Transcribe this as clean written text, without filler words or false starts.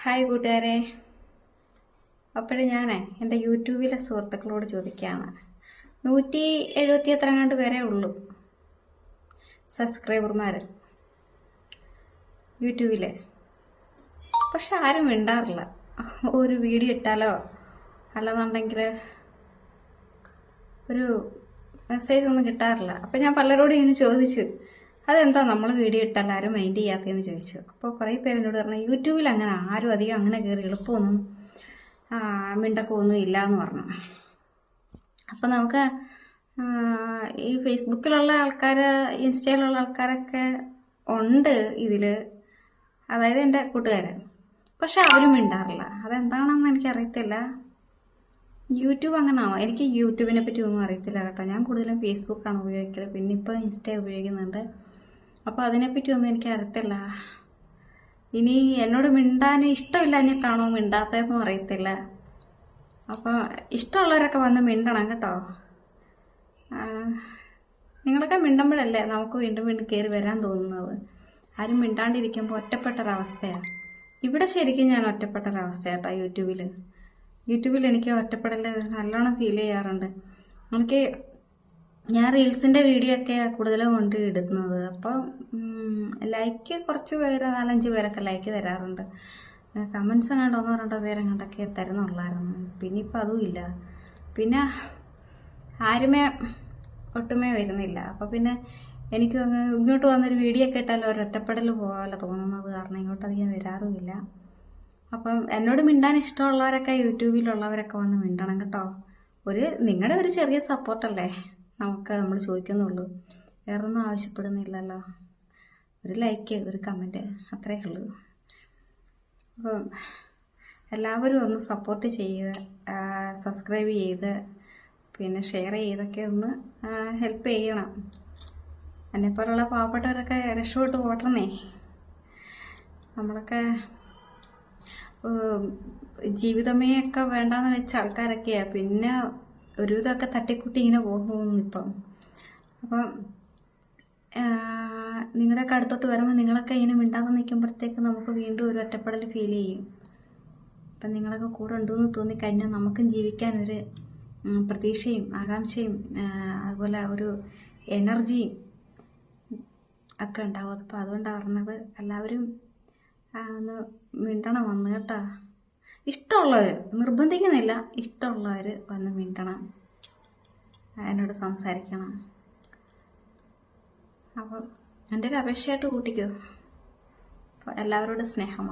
Hi കൂട്ടുകാരെ. അപ്പോഴേ ഞാൻ എൻ്റെ യൂട്യൂബിലെ സുഹൃത്തുക്കളോട് ചോദിക്കുകയാണ്, 170 എത്രങ്ങാണ്ട് പേരേ ഉള്ളൂ സബ്സ്ക്രൈബർമാർ യൂട്യൂബിൽ. പക്ഷെ ആരും മിണ്ടാറില്ല. ഒരു വീഡിയോ ഇട്ടാലോ അല്ലെന്നുണ്ടെങ്കിൽ ഒരു മെസ്സേജ് ഒന്നും കിട്ടാറില്ല. അപ്പം ഞാൻ പലരോടും ഇങ്ങനെ ചോദിച്ചു, അതെന്താ നമ്മൾ വീഡിയോ ഇട്ടാൽ ആരും മൈൻഡ് ചെയ്യാത്തതെന്ന് ചോദിച്ചു. അപ്പോൾ കുറേ പേരെന്നോട് പറഞ്ഞു, യൂട്യൂബിൽ അങ്ങനെ ആരും അധികം അങ്ങനെ കയറി എളുപ്പമൊന്നും മിണ്ടൊക്കെ ഒന്നും ഇല്ല എന്ന് പറഞ്ഞു. അപ്പോൾ നമുക്ക് ഈ ഫേസ്ബുക്കിലുള്ള ആൾക്കാർ, ഇൻസ്റ്റയിലുള്ള ആൾക്കാരൊക്കെ ഉണ്ട് ഇതിൽ, അതായത് എൻ്റെ കൂട്ടുകാർ. പക്ഷെ അവരും മിണ്ടാറില്ല. അതെന്താണെന്ന് എനിക്കറിയത്തില്ല. യൂട്യൂബ് അങ്ങനെയാണോ? എനിക്ക് യൂട്യൂബിനെ പറ്റി ഒന്നും അറിയത്തില്ല കേട്ടോ. ഞാൻ കൂടുതലും ഫേസ്ബുക്കാണ് ഉപയോഗിക്കൽ, പിന്നെ ഇപ്പോൾ ഇൻസ്റ്റ ഉപയോഗിക്കുന്നുണ്ട്. അപ്പോൾ അതിനെപ്പറ്റി ഒന്നും എനിക്ക് അറിയത്തില്ല. ഇനി എന്നോട് മിണ്ടാൻ ഇഷ്ടമില്ലാഞ്ഞിട്ടാണോ മിണ്ടാത്തതെന്നും അറിയത്തില്ല. അപ്പോൾ ഇഷ്ടമുള്ളവരൊക്കെ വന്ന് മിണ്ടണം കേട്ടോ. നിങ്ങളൊക്കെ മിണ്ടുമ്പോഴല്ലേ നമുക്ക് വീണ്ടും വീണ്ടും കയറി വരാൻ തോന്നുന്നത്. ആരും മിണ്ടാണ്ടിരിക്കുമ്പോൾ ഒറ്റപ്പെട്ടൊരവസ്ഥയാണ്. ഇവിടെ ശരിക്കും ഞാൻ ഒറ്റപ്പെട്ടൊരവസ്ഥയാട്ടോ. യൂട്യൂബിൽ എനിക്ക് ഒറ്റപ്പെടൽ നല്ലോണം ഫീൽ ചെയ്യാറുണ്ട്. ഞാൻ റീൽസിൻ്റെ വീഡിയോ ഒക്കെ കൂടുതലും കൊണ്ട് ഇടുന്നത്. അപ്പം ലൈക്ക് കുറച്ച് പേര്, 4-5 പേരൊക്കെ ലൈക്ക് തരാറുണ്ട്. കമൻസ് എങ്ങാണ്ട് 1-2 പേരെങ്ങാണ്ടൊക്കെ തരുന്നുള്ളായിരുന്നു. പിന്നെ ഇപ്പം അതും ഇല്ല. പിന്നെ ആരുമേ ഒട്ടുമേ വരുന്നില്ല. അപ്പോൾ പിന്നെ എനിക്ക് ഇങ്ങോട്ട് വന്നൊരു വീഡിയോ ഒക്കെ ഇട്ടാൽ ഒരൊറ്റപ്പെടൽ പോലെ തോന്നുന്നത് കാരണം ഇങ്ങോട്ട് അധികം വരാറുമില്ല. അപ്പം എന്നോട് മിണ്ടാൻ ഇഷ്ടമുള്ളവരൊക്കെ, യൂട്യൂബിലുള്ളവരൊക്കെ വന്ന് മിണ്ടണം കേട്ടോ. നിങ്ങളുടെ ഒരു ചെറിയ സപ്പോർട്ടല്ലേ നമ്മൾ ചോദിക്കുന്നുള്ളൂ. വേറൊന്നും ആവശ്യപ്പെടുന്നില്ലല്ലോ. ഒരു ലൈക്ക്, ഒരു കമൻറ്റ്, അത്രയേ ഉള്ളൂ. അപ്പം എല്ലാവരും ഒന്ന് സപ്പോർട്ട് ചെയ്ത്, സബ്സ്ക്രൈബ് ചെയ്ത്, പിന്നെ ഷെയർ ചെയ്തൊക്കെ ഒന്ന് ഹെൽപ്പ് ചെയ്യണം. എന്നെപ്പോലുള്ള പാവപ്പെട്ടവരൊക്കെ രക്ഷപ്പെട്ട് പോട്ടണേ. നമ്മളൊക്കെ ജീവിതമേ ഒക്കെ വേണ്ടാന്ന് വെച്ച ആൾക്കാരൊക്കെയാണ്. പിന്നെ ഒരുവിധമൊക്കെ തട്ടിക്കുട്ടി ഇങ്ങനെ പോകുന്നു ഇപ്പം. അപ്പം നിങ്ങളുടെയൊക്കെ അടുത്തോട്ട് വരുമ്പോൾ നിങ്ങളൊക്കെ ഇങ്ങനെ മിണ്ടാതെ നിൽക്കുമ്പോഴത്തേക്ക് നമുക്ക് വീണ്ടും ഒരു ഒറ്റപ്പെടൽ ഫീൽ ചെയ്യും. അപ്പം നിങ്ങളൊക്കെ കൂടെ ഉണ്ടെന്ന് തോന്നിക്കഴിഞ്ഞാൽ നമുക്കും ജീവിക്കാനൊരു പ്രതീക്ഷയും ആകാംക്ഷയും അതുപോലെ ഒരു എനർജിയും ഒക്കെ ഉണ്ടാവും. അപ്പോൾ അതുകൊണ്ടാണ് പറഞ്ഞത്, എല്ലാവരും ഒന്ന് മിണ്ടണം വന്ന് കേട്ടോ. ഇഷ്ടമുള്ളവർ, നിർബന്ധിക്കുന്നില്ല, ഇഷ്ടമുള്ളവർ വന്ന് മിണ്ടണം, എന്നോട് സംസാരിക്കണം. അപ്പം എൻ്റെ ഒരു അപേക്ഷയായിട്ട് കൂട്ടിക്കോ. അപ്പോൾ എല്ലാവരോടും സ്നേഹം.